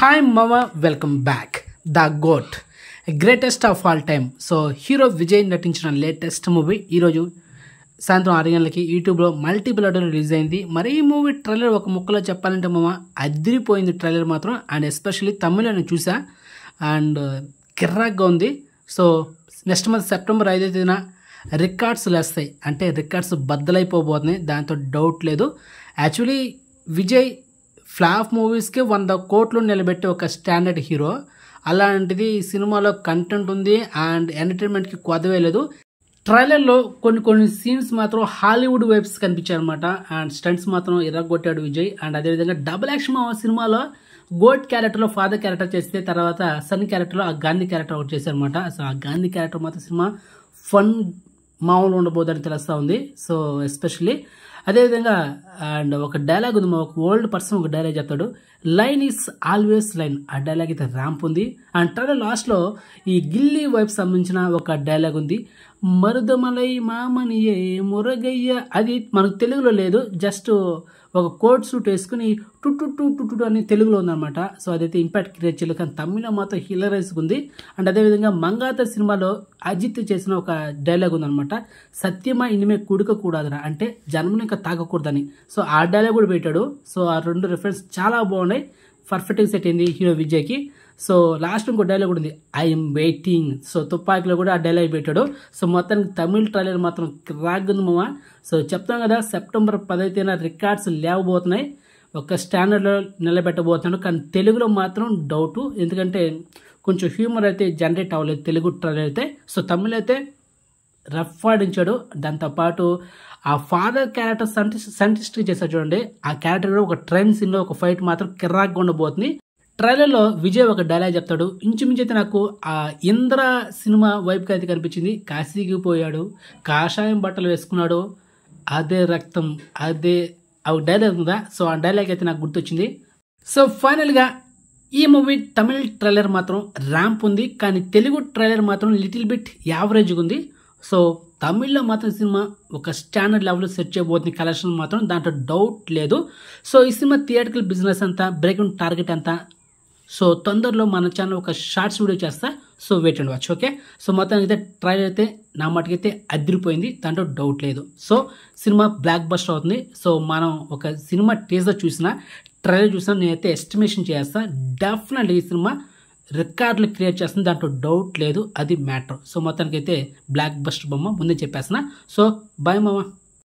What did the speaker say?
Hi Mama, welcome back. The GOAT, greatest of all time. So hero Vijay నటించిన latest movie ఈరోజు సాయంత్రం 6 గంటలకి యూట్యూబ్లో మల్టిపుల్ ఆర్డర్ రిలీజ్ అయింది. మరి ఈ మూవీ ట్రైలర్ ఒక ముక్కలో చెప్పాలంటే మామ అదిరిపోయింది ట్రైలర్ మాత్రం. అండ్ ఎస్పెషల్లీ తమిళ్లో నేను చూసా అండ్ కిర్రాక్గా ఉంది. సో నెక్స్ట్ మంత్ సెప్టెంబర్ 5వ తేదీన రికార్డ్స్ లేస్తాయి, అంటే రికార్డ్స్ బద్దలైపోబోతున్నాయి, దాంతో డౌట్ లేదు. యాక్చువల్లీ విజయ్ ఫ్లాప్ మూవీస్కి 100 కోట్లు నిలబెట్టే ఒక స్టాండర్డ్ హీరో. అలాంటిది ఈ సినిమాలో కంటెంట్ ఉంది అండ్ ఎంటర్టైన్మెంట్కి కొదవే లేదు. ట్రైలర్లో కొన్ని సీన్స్ మాత్రం హాలీవుడ్ వైబ్స్ కనిపించాయి అనమాట. అండ్ స్టంట్స్ మాత్రం ఇరగొట్టాడు విజయ్. అండ్ అదేవిధంగా డబుల్ యాక్షన్ సినిమాలో గోట్ క్యారెక్టర్లో ఫాదర్ క్యారెక్టర్ చేస్తే తర్వాత సన్ క్యారెక్టర్లో ఆ గాంధీ క్యారెక్టర్ ఒకటి చేశారనమాట. సో ఆ గాంధీ క్యారెక్టర్ మాత్రం సినిమా ఫన్ మామూలు ఉండబోదని తెలుస్తూ ఉంది. సో ఎస్పెషల్లీ అదేవిధంగా అండ్ ఒక డైలాగ్ ఉంది, ఒక ఓల్డ్ పర్సన్ ఒక డైలాగ్ చెప్తాడు, లైన్ ఈస్ ఆల్వేస్ లైన్. ఆ డైలాగ్ అయితే ర్యాంప్ ఉంది. అండ్ ట్రైలర్ లాస్ట్లో ఈ గిల్లీ వైపు సంబంధించిన ఒక డైలాగ్ ఉంది, మరుదమలై మామనియే మురగయ్య. అది మనకు తెలుగులో లేదు, జస్ట్ ఒక కోట్ సూట్ వేసుకుని టు అని తెలుగులో ఉందన్నమాట. సో అదైతే ఇంపాక్ట్ క్రియేట్ చేయలేదు, కానీ తమిళ మాత్రం హిలరైస్గా ఉంది. అండ్ అదేవిధంగా మంగాత సినిమాలో అజిత్ చేసిన ఒక డైలాగ్ ఉందన్నమాట, సత్యమా ఇనిమే కూడకూడదురా, అంటే జన్మని ఇంకా తాగకూడదని. సో ఆ డైలాగ్ కూడా పెట్టాడు. సో ఆ రెండు రిఫరెన్స్ చాలా బాగున్నాయి, పర్ఫెక్ట్గా సెట్ అయింది హీరో విజయ్కి. సో లాస్ట్ ఇంకో డైలాగ్ కూడా ఉంది, ఐఎమ్ వెయిటింగ్. సో తుపాకిలో కూడా ఆ డైలాగ్ పెట్టాడు. సో మొత్తానికి తమిళ ట్రైలర్ మాత్రం రాగుంది మామ. సో చెప్తాం కదా, సెప్టెంబర్ 10వ తేదీన రికార్డ్స్ లేవబోతున్నాయి, ఒక స్టాండర్డ్లో నిలబెట్టబోతున్నాడు. కానీ తెలుగులో మాత్రం డౌటు, ఎందుకంటే కొంచెం హ్యూమర్ అయితే జనరేట్ అవ్వలేదు తెలుగు ట్రైలర్ అయితే. సో తమిళ అయితే రఫ్ ఆడించాడు. దాంతోపాటు ఆ ఫాదర్ క్యారెక్టర్ సైంటిస్ట్ చేశాడు చూడండి, ఆ క్యారెక్టర్ కూడా ఒక ట్రైన్ సీన్లో ఒక ఫైట్ మాత్రం కిర్రాక్గా ఉండబోతుంది. ట్రైలర్లో విజయ్ ఒక డైలాగ్ చెప్తాడు, ఇంచుమించు అయితే నాకు ఆ ఇంద్ర సినిమా వైపుకి అయితే కనిపించింది. కాశీకి పోయాడు, కాషాయం బట్టలు వేసుకున్నాడు, అదే రక్తం, అదే ఒక డైలాగ్ ఉందా. సో ఆ డైలాగ్ అయితే నాకు గుర్తొచ్చింది. సో ఫైనల్గా ఈ మూవీ తమిళ ట్రైలర్ మాత్రం ర్యాంప్ ఉంది, కానీ తెలుగు ట్రైలర్ మాత్రం లిటిల్ బిట్ యావరేజ్గా ఉంది. సో తమిళ్లో మాత్రం సినిమా ఒక స్టాండర్డ్ లెవెల్లో సెట్ చేయబోతుంది, కలెక్షన్ మాత్రం దాంట్లో డౌట్ లేదు. సో ఈ సినిమా థియేటర్కల్ బిజినెస్ అంతా, బ్రేక్ టార్గెట్ అంతా. సో తొందరలో మన ఛానల్ ఒక షార్ట్స్ వీడియో చేస్తా, so wait and watch. Okay, so మొత్తానికి అయితే ట్రైలర్ అయితే నా మటుకైతే అదిరిపోయింది, దాంట్లో డౌట్ లేదు. సో సినిమా బ్లాక్ బస్టర్ అవుతుంది. సో మనం ఒక సినిమా టీజర్ చూసినా ట్రైలర్ చూసినా నేనైతే ఎస్టిమేషన్ చేస్తా, డెఫినెట్లీ ఈ సినిమా రికార్డులు క్రియేట్ చేస్తుంది, దాంట్లో డౌట్ లేదు, అది మ్యాటర్. సో మొత్తానికి అయితే బ్లాక్ బస్టర్ బొమ్మ ముందే చెప్పేస్తున్నా. సో బాయ్ మామ.